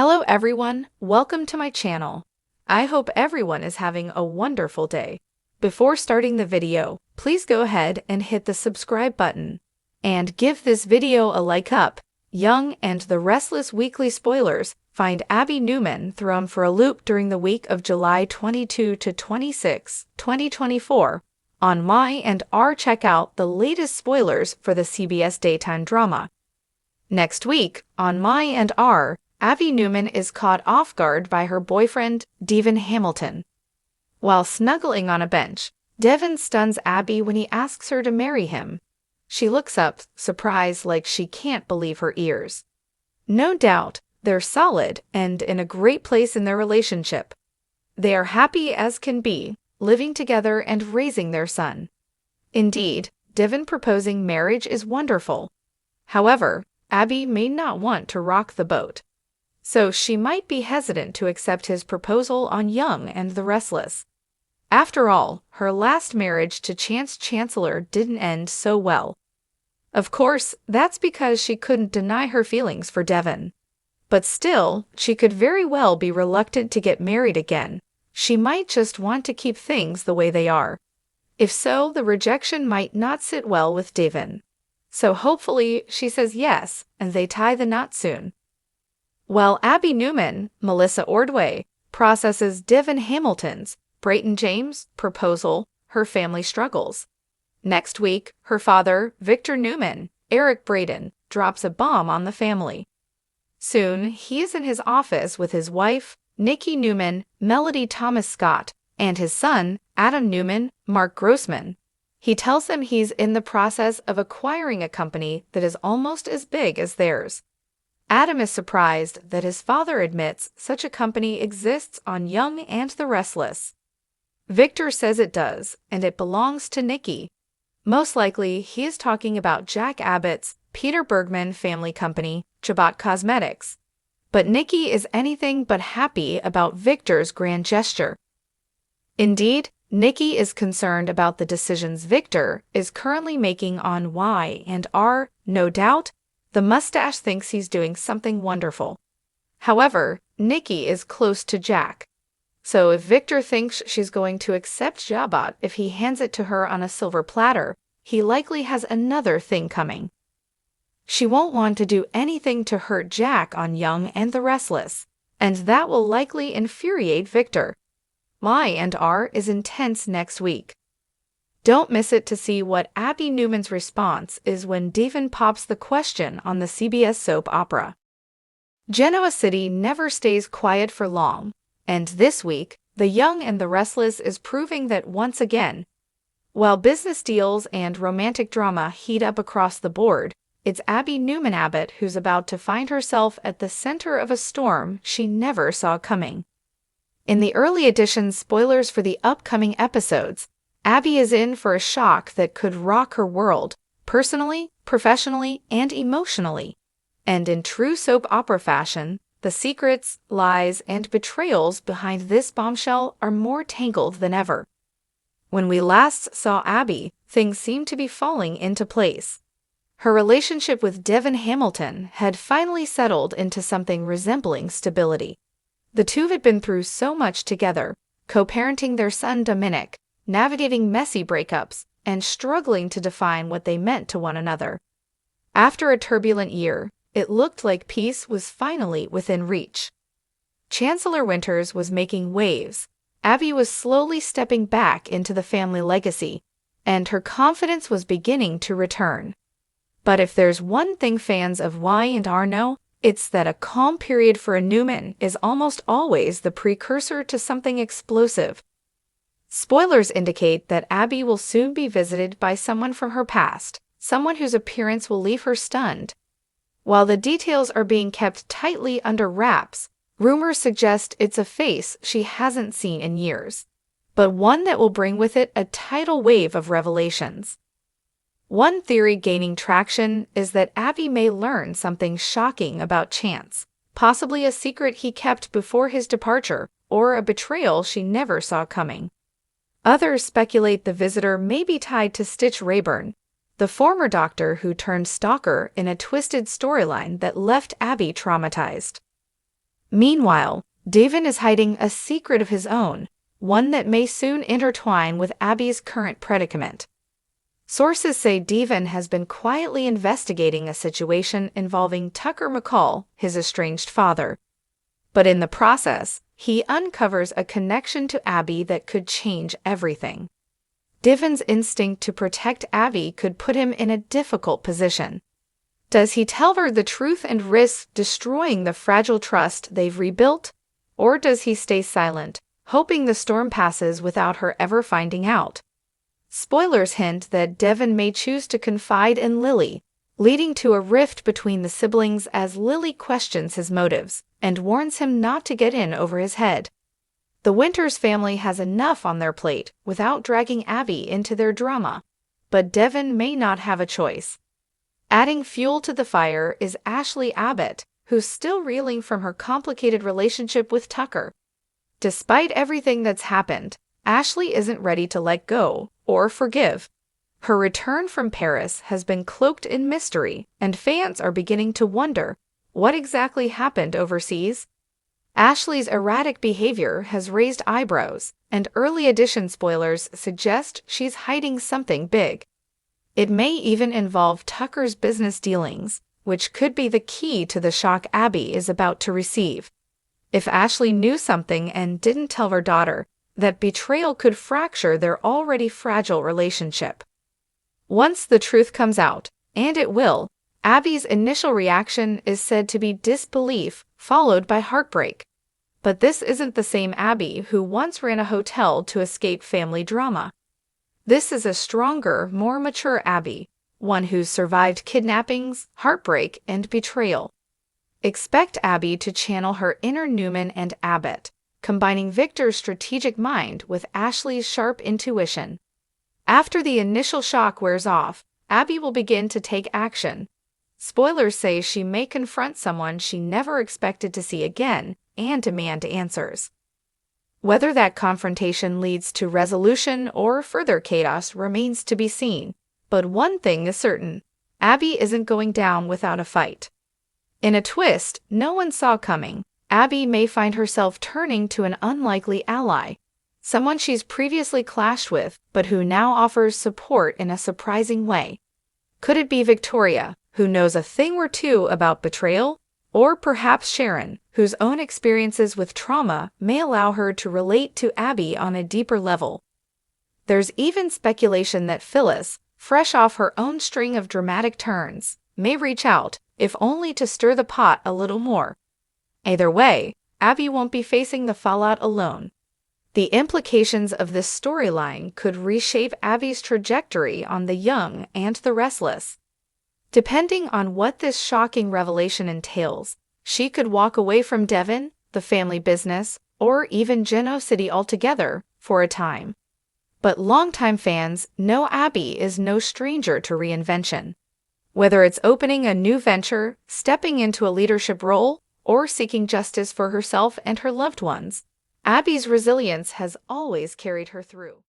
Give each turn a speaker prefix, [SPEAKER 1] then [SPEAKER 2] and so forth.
[SPEAKER 1] Hello everyone, welcome to my channel. I hope everyone is having a wonderful day. Before starting the video, please go ahead and hit the subscribe button. And give this video a like up. Young and the Restless weekly spoilers find Abby Newman thrown for a loop during the week of July 22 to 26, 2024. On Y&R, check out the latest spoilers for the CBS daytime drama. Next week, on Y&R, Abby Newman is caught off guard by her boyfriend, Devin Hamilton. While snuggling on a bench, Devin stuns Abby when he asks her to marry him. She looks up, surprised like she can't believe her ears. No doubt, they're solid and in a great place in their relationship. They are happy as can be, living together and raising their son. Indeed, Devin proposing marriage is wonderful. However, Abby may not want to rock the boat, so she might be hesitant to accept his proposal on Young and the Restless. After all, her last marriage to Chance Chancellor didn't end so well. Of course, that's because she couldn't deny her feelings for Devin. But still, she could very well be reluctant to get married again. She might just want to keep things the way they are. If so, the rejection might not sit well with Devin. So hopefully she says yes, and they tie the knot soon. While Abby Newman, Melissa Ordway, processes Devin Hamilton's, Brayton James, proposal, her family struggles. Next week, her father, Victor Newman, Eric Braden, drops a bomb on the family. Soon, he is in his office with his wife, Nikki Newman, Melody Thomas Scott, and his son, Adam Newman, Mark Grossman. He tells them he's in the process of acquiring a company that is almost as big as theirs. Adam is surprised that his father admits such a company exists on Young and the Restless. Victor says it does, and it belongs to Nikki. Most likely, he is talking about Jack Abbott's Peter Bergman family company, Chabot Cosmetics. But Nikki is anything but happy about Victor's grand gesture. Indeed, Nikki is concerned about the decisions Victor is currently making on Y&R, no doubt. The mustache thinks he's doing something wonderful. However, Nikki is close to Jack. So if Victor thinks she's going to accept Jabot if he hands it to her on a silver platter, he likely has another thing coming. She won't want to do anything to hurt Jack on Young and the Restless, and that will likely infuriate Victor. Y&R is intense next week. Don't miss it to see what Abby Newman's response is when Devin pops the question on the CBS soap opera. Genoa City never stays quiet for long, and this week, the Young and the Restless is proving that once again. While business deals and romantic drama heat up across the board, it's Abby Newman Abbott who's about to find herself at the center of a storm she never saw coming. In the early edition spoilers for the upcoming episodes, Abby is in for a shock that could rock her world, personally, professionally, and emotionally. And in true soap opera fashion, the secrets, lies, and betrayals behind this bombshell are more tangled than ever. When we last saw Abby, things seemed to be falling into place. Her relationship with Devin Hamilton had finally settled into something resembling stability. The two had been through so much together, co-parenting their son Dominic, navigating messy breakups, and struggling to define what they meant to one another. After a turbulent year, it looked like peace was finally within reach. Chancellor Winters was making waves, Abby was slowly stepping back into the family legacy, and her confidence was beginning to return. But if there's one thing fans of Y&R know, it's that a calm period for a Newman is almost always the precursor to something explosive. Spoilers indicate that Abby will soon be visited by someone from her past, someone whose appearance will leave her stunned. While the details are being kept tightly under wraps, rumors suggest it's a face she hasn't seen in years, but one that will bring with it a tidal wave of revelations. One theory gaining traction is that Abby may learn something shocking about Chance, possibly a secret he kept before his departure, or a betrayal she never saw coming. Others speculate the visitor may be tied to Stitch Rayburn, the former doctor who turned stalker in a twisted storyline that left Abby traumatized. Meanwhile, Devon is hiding a secret of his own, one that may soon intertwine with Abby's current predicament. Sources say Devon has been quietly investigating a situation involving Tucker McCall, his estranged father. But in the process, he uncovers a connection to Abby that could change everything. Devon's instinct to protect Abby could put him in a difficult position. Does he tell her the truth and risk destroying the fragile trust they've rebuilt? Or does he stay silent, hoping the storm passes without her ever finding out? Spoilers hint that Devon may choose to confide in Lily, leading to a rift between the siblings as Lily questions his motives and warns him not to get in over his head. The Winters family has enough on their plate without dragging Abby into their drama, but Devon may not have a choice. Adding fuel to the fire is Ashley Abbott, who's still reeling from her complicated relationship with Tucker. Despite everything that's happened, Ashley isn't ready to let go or forgive. Her return from Paris has been cloaked in mystery, and fans are beginning to wonder what exactly happened overseas. Ashley's erratic behavior has raised eyebrows, and early edition spoilers suggest she's hiding something big. It may even involve Tucker's business dealings, which could be the key to the shock Abby is about to receive. If Ashley knew something and didn't tell her daughter, that betrayal could fracture their already fragile relationship. Once the truth comes out, and it will, Abby's initial reaction is said to be disbelief, followed by heartbreak. But this isn't the same Abby who once ran a hotel to escape family drama. This is a stronger, more mature Abby, one who's survived kidnappings, heartbreak, and betrayal. Expect Abby to channel her inner Newman and Abbott, combining Victor's strategic mind with Ashley's sharp intuition. After the initial shock wears off, Abby will begin to take action. Spoilers say she may confront someone she never expected to see again and demand answers. Whether that confrontation leads to resolution or further chaos remains to be seen, but one thing is certain: Abby isn't going down without a fight. In a twist no one saw coming, Abby may find herself turning to an unlikely ally, someone she's previously clashed with but who now offers support in a surprising way. Could it be Victoria, who knows a thing or two about betrayal? Or perhaps Sharon, whose own experiences with trauma may allow her to relate to Abby on a deeper level. There's even speculation that Phyllis, fresh off her own string of dramatic turns, may reach out, if only to stir the pot a little more. Either way, Abby won't be facing the fallout alone. The implications of this storyline could reshape Abby's trajectory on The Young and the Restless. Depending on what this shocking revelation entails, she could walk away from Devon, the family business, or even Geno City altogether for a time. But longtime fans know Abby is no stranger to reinvention. Whether it's opening a new venture, stepping into a leadership role, or seeking justice for herself and her loved ones, Abby's resilience has always carried her through.